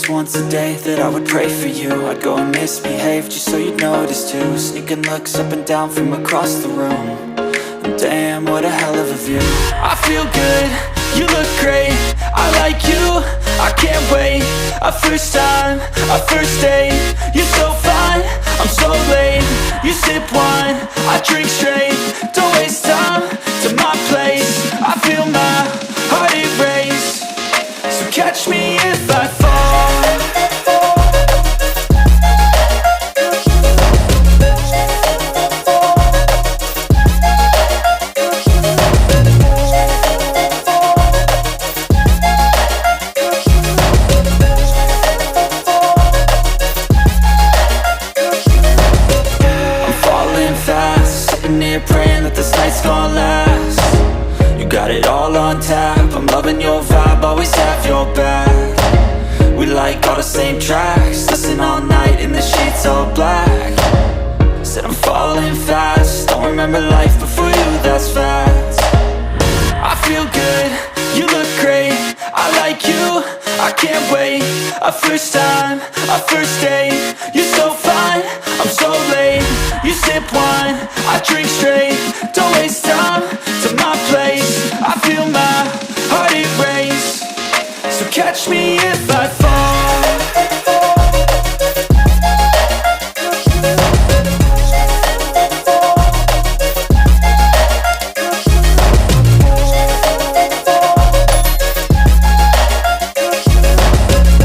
just once a day that I would pray for you. I'd go and misbehave just so you'd notice too. Sneaking looks up and down from across the room. And damn, what a hell of a view. I feel good, you look great, I like you, I can't wait. A first time, a first date, you're so fine, I'm so late. You sip wine, I drink straight, don't waste time to my place. I feel my heart erase, so catch me if I fall. Praying that this night's gonna last. You got it all on tap, I'm loving your vibe, always have your back. We like all the same tracks, listen all night in the sheets all black. Said I'm falling fast, don't remember life before you, that's fact. I feel good, you look great, I like you, I can't wait. A first time, a first date, you're so fine, I'm so late. You sip wine, I drink straight, don't waste time to my place. I feel my heart erase, so catch me if I fall.